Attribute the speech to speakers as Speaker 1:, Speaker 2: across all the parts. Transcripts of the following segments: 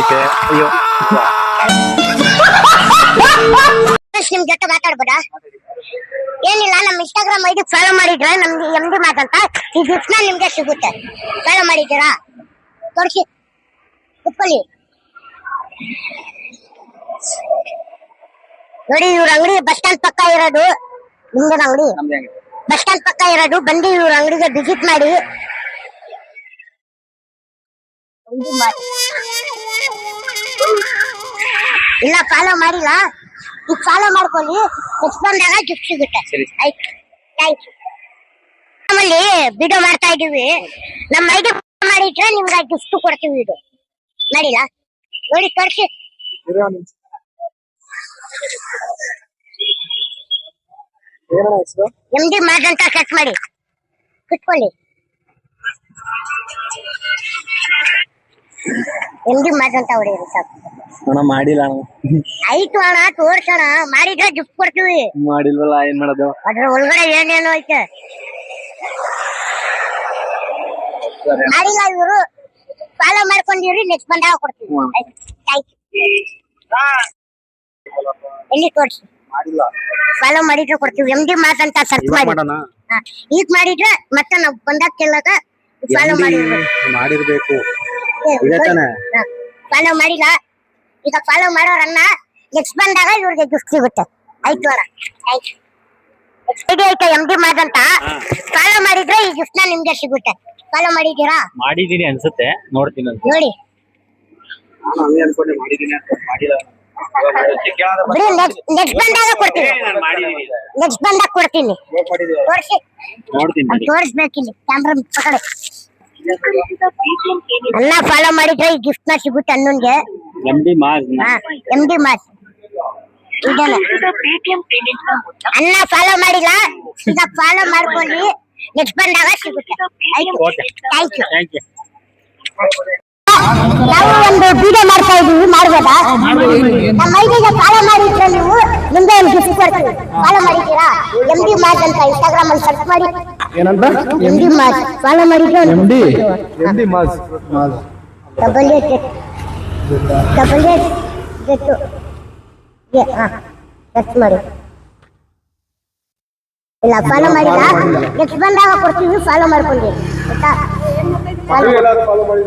Speaker 1: ಐತೆ ಅಯ್ಯೋ
Speaker 2: ನಿಮ್ ಜೊತೆ ಮಾತಾಡ್ಬೋದಾ? ಏನಿಲ್ಲ, ನಮ್ ಇನ್ಸ್ಟಾಗ್ರಾಮ್ ಐಡಿ ಫಾಲೋ ಮಾಡಿದ್ರೆ ನಮ್ಗೆ MD ಮಾರ್ಟ್ ಅಂತ ಈ ಗಿಫ್ಟ್ ನಿಮ್ಗೆ ಸಿಗುತ್ತೆ. ಫಾಲೋ ಮಾಡಿದ್ದೀರಾ? ತೋರಿಸಿ, ಕುತ್ಕೊಳ್ಳಿ. ನೋಡಿ, ಇವ್ರ ಅಂಗಡಿ ಬಸ್ ಸ್ಟ್ಯಾಂಡ್ ಪಕ್ಕ ಇರೋದು. ನಿಮ್ದು ಅಂಗಡಿ ಬಸ್ ಸ್ಟ್ಯಾಂಡ್ ಪಕ್ಕ ಇರೋದು. ಬಂದು ಇವ್ರ ಅಂಗಡಿಗೆ ವಿಸಿಟ್ ಮಾಡಿ. ಇಲ್ಲ, ಫಾಲೋ ಮಾಡಿಲ್ಲ, ಈಗ ಫಾಲೋ ಮಾಡ್ಕೊಳ್ಳಿ. ನೆಕ್ಸ್ಟ್ ಬಂದಾಗ ಗಿಫ್ಟ್ ಸಿಗುತ್ತೆ. ಆಯ್ತು, ಥ್ಯಾಂಕ್ ಯು. ನಮ್ಮಲ್ಲಿ ವಿಡಿಯೋ ಮಾಡ್ತಾ ಇದೀವಿ. ನಮ್ಮ ಐಡಿ ಮಾಡಿಟ್ರೆ ನಿಮ್ಗೆ ಗಿಫ್ಟ್ ಕೊಡ್ತೀವಿ. ಇದು ಮಾಡಿಲ್ಲ, ನೋಡಿ ತೋರಿಸಿ. MD ಮಾರ್ಟ್ ಅಂತ ಸರ್ಚ್ ಮಾಡಿ, ಕುತ್ಕೊಳ್ಳಿ. MD ಮಾರ್ಟ್ ಅಂತ ಹೊಡೆಯಿರಿ ಸಾಕು.
Speaker 1: ಅಣ್ಣ ಮಾಡಿಲ್ಲ ಅಣ್ಣ.
Speaker 2: ಆಯ್ತು ಅಣ್ಣ, ತೋರ್ಸೋಣ. ಮಾಡಿದ್ರೆ ಗಿಫ್ಟ್ ಕೊಡ್ತೀವಿ.
Speaker 1: ಮಾಡಿಲ್ವಲ್ಲ, ಏನ್ ಮಾಡೋದು?
Speaker 2: ಅದ್ರ ಒಳಗಡೆ ಏನೇನು ಐತೆ ಮಾಡಿಲ್ಲ. ಇವರು ಫಾಲೋ ಮಾಡ್ಕೊಂಡಿವ್ರಿ, ನೆಕ್ಸ್ಟ್ ಬಂದಾಗ ಕೊಡ್ತೀವಿ. Thank you. ಎಲ್ಲಿ ತೋರಿಸಿ. ಫಾಲೋ ಮಾಡಿದ್ರೆ ಕೊಡ್ತೀವಿ. MD ಮಾರ್ಟ್ ಅಂತ ಸರ್ಚ್ ಮಾಡಿ. ಈಗ ಮಾಡಿದ್ರೆ ಮತ್ತೆ ನಾವು ಬಂದಾಗ ಕೇಳಾಗ ಫಾಲೋ
Speaker 1: ಮಾಡಿರ್ಬೇಕು.
Speaker 2: ಫಾಲೋ ಮಾಡಿಲ್ಲ, ಈಗ ಫಾಲೋ ಮಾಡೋರನ್ನ ನೆಕ್ಸ್ಟ್ ಬಂದಾಗ ಇವ್ರಿಗೆ ಗಿಫ್ಟ್ ಸಿಗುತ್ತೆ. ಆಯ್ತು ಅಣ್ಣ, ಥ್ಯಾಂಕ್ ಯು. ಐಡಿ ಐತೆ MD ಮಾರ್ಟ್ ಅಂತ, ಫಾಲೋ ಮಾಡಿದ್ರೆ ಈ ಗಿಫ್ಟ್ ನಿಮ್ಗೆ ಸಿಗುತ್ತೆ. ಫಾಲೋ ಮಾಡಿದ್ದೀರಾ?
Speaker 1: ಮಾಡಿದೀನಿ ಅನ್ಸುತ್ತೆ, ನೋಡ್ತೀನಿ
Speaker 2: ನೋಡಿ. ನೆಕ್ಸ್ಟ್ ಬಂದಾಗ ಕೊಡ್ತೀನಿ. ನೆಕ್ಸ್ಟ್ ಬಂದಾಗ ಕೊಡ್ತೀನಿ. ತೋರಿಸಿ, ತೋರಿಸ್ಬೇಕಿಲ್ಲಿ ಕ್ಯಾಮ್ರಾ ಪಕಡೆ. ಅನ್ನ ಫಾಲೋ ಮಾಡಿದ್ರೆ ಈ ಗಿಫ್ಟ್ ನ ಸಿಗುತ್ತೆ. ಅನ್ನನ್ಗೆ MD ಮಾರ್ಟ್ ಅನ್ನ ಫಾಲೋ ಮಾಡಿಲ್ಲ, ಈಗ ಫಾಲೋ ಮಾಡ್ಕೊಳ್ಳಿ. ನೆಕ್ಸ್ಟ್ ಬಂದಾಗ ಸಿಗುತ್ತೆ. Thank you. ನಾವು ಒಂದು ವಿಡಿಯೋ ಮಾಡ್ತಾ ಇದೀವಿ, ಮಾಡ್ಬೋದಾ? ನಮ್ಮ ಐಡಿಗೆ ಫಾಲೋ ಮಾಡಿದ್ರೆ ನೀವು ನಿಮ್ಗೆ ಒಂದು ಗಿಫ್ಟ್ ಕೊಡ್ತೀವಿ. ಫಾಲೋ ಮಾಡಿದ್ದೀರಾ? MD ಮಾರ್ಟ್ ಅಂತ ಇನ್ಸ್ಟಾಗ್ರಾಮ್ ಅಲ್ಲಿ ಸರ್ಚ್ ಮಾಡಿ.
Speaker 1: ಏನಂತ?
Speaker 2: MD ಮಾರ್ಟ್ ಫಾಲೋ ಮಾಡಿದ್ರೆ
Speaker 1: MD mart
Speaker 2: double eight search ಮಾಡಿ. ಇಲ್ಲ, ಫಾಲೋ ಮಾಡಿಲ್ಲ, ನೆಕ್ಸ್ಟ್ ಬಂದಾಗ ಕೊಡ್ತೀವಿ. ಫಾಲೋ ಮಾಡ್ಕೊಳ್ಳಿ, ಆಯ್ತಾ?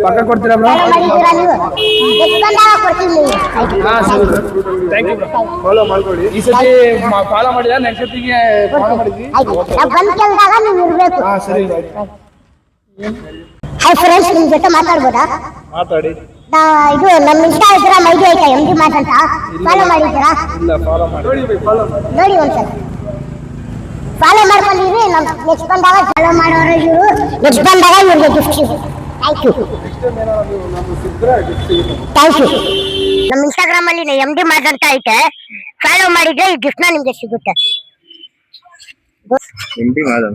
Speaker 1: ಪಕ್ಕ ಕೊಡ್ತೀರಾ?
Speaker 2: ಫಾಲೋ ಮಾಡಿದ್ದೀರಾ ನೀವು? ನೆಕ್ಸ್ಟ್ ಬಂದಾಗ ಕೊಡ್ತೀವಿ.
Speaker 1: ಫಾಲೋ ಮಾಡ್ಕೊಳ್ಳಿ. ಈ ಸತಿ ಫಾಲೋ ಮಾಡಿದ, ನೆಕ್ಸ್ಟ್ ಸತಿಗೆ ಫಾಲೋ ಮಾಡಿದ್ವಿ.
Speaker 2: ನಾವು ಬಂದ್ ಕೇಳಿದಾಗ ನೀವು ಇರ್ಬೇಕು. ಹಾಯ್ ಫ್ರೆಂಡ್ಸ್, ನಿಮ್ ಜೊತೆ ಮಾತಾಡ್ಬೋದಾ?
Speaker 1: ಮಾತಾಡಿ.
Speaker 2: ಇದು ನಮ್ಮ ಇನ್ಸ್ಟಾಗ್ರಾಮ್ ಐಡಿ ಐತಾ MD ಮಾರ್ಟ್ ಅಂತ, ಫಾಲೋ ಮಾಡಿದ್ದೀರಾ? ನೋಡಿ ಒಂದ್ಸಲ ಫಾಲೋ ಮಾಡ್ಕೊಂಡಿದ್ರಿ. ನಮ್ ನೆಕ್ಸ್ಟ್ ಬಂದಾಗ ಫಾಲೋ ಮಾಡೋರು ಇವರು, ನೆಕ್ಸ್ಟ್ ಬಂದಾಗ ಇವ್ರಿಗೆ ಗಿಫ್ಟ್ ಸಿಗುತ್ತೆ. Thank you. ನಮ್ಮ ಇನ್ಸ್ಟಾಗ್ರಾಮ್ ಅಲ್ಲಿ MD ಮಾರ್ಟ್ ಅಂತ ಐತೆ, ಫಾಲೋ ಮಾಡಿದ್ರೆ ಈ ಗಿಫ್ಟ್ ನಿಮ್ಗೆ ಸಿಗುತ್ತೆ.
Speaker 1: MD
Speaker 2: ಮಾರ್ಟ್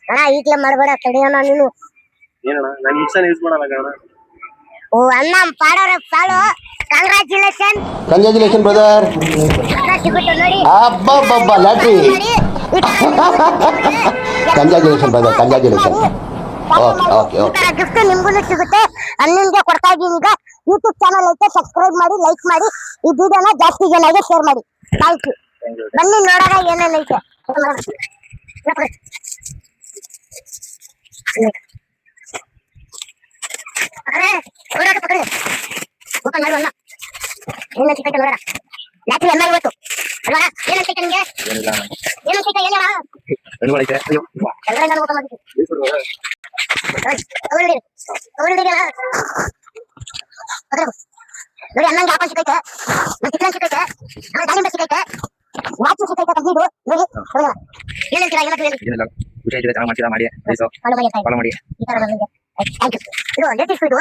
Speaker 2: ಅಣ್ಣ, ಈಗಲೇ ಮಾಡಬೇಡ, ತಡೆಯೋಣ ನೀನು.
Speaker 1: ಏನಣ್ಣ, ನಾನು ಇನ್ಸ್ಟಾ ಯೂಸ್ ಮಾಡಲ್ಲ ಕಣ.
Speaker 2: ಓ ಅಣ್ಣ, ಫಾಲೋ. Congratulation
Speaker 3: brother.
Speaker 2: ಸಿಗುತ್ತೆ ನೋಡಿ.
Speaker 3: ಅಬ್ಬಬ್ಬಬ್ಬ, lottery. Congratulation brother, congratulation.
Speaker 2: Gift ನಿಮ್ಗೂ ಸಿಗುತ್ತೆ. ಅನ್ನಿಗೆ ಕೊಡ್ತಾ ಇದೀನಿ. ಈಗ ಯೂಟ್ಯೂಬ್ ಚಾನಲ್ ಐತೆ, ಸಬ್ಸ್ಕ್ರೈಬ್ ಮಾಡಿ, ಲೈಕ್ ಮಾಡಿ, ಈ ವಿಡಿಯೋನ ಜಾಸ್ತಿ ಜನರಿಗೆ ಶೇರ್ ಮಾಡಿ. Thank you. ಬನ್ನಿ ನೋಡೋಣ ಏನೇನೈತೆ. ಓಪನ್ ಮಾಡುವಲ್ಲ, ಏನಂತ ನೋಡೋಣ. ಲಾಟ್ರಿ ಎಲ್ಲ ಇವತ್ತು ಅಲ್ವಾ? ಏನಂತ ನಿಮ್ಗೆ? ಏನಂತ ಹೇಳ ಓಪನ್ ಮಾಡಿದ್ವಿ. ನೋಡಿ, ಅನ್ನಂಗೆ ಆಪಲ್ ಸಿಕ್ಕೈತೆ, ಚಿಕನ್ ಸಿಕ್ಕೈತೆ, ದಾಳಿಂಬೆ ಸಿಕ್ಕೈತೆ, ವಾಚು ಸಿಕ್ಕೈತೆ, ತಂಗಿದು ನೋಡಿ. ಏನಂತೀರಾ?
Speaker 1: ಮಾಡಿ.
Speaker 2: ಈ ತರ ಥ್ಯಾಂಕ್ ಯು. ಇದು ಲೇಟೆಸ್ಟ್ ಇದು.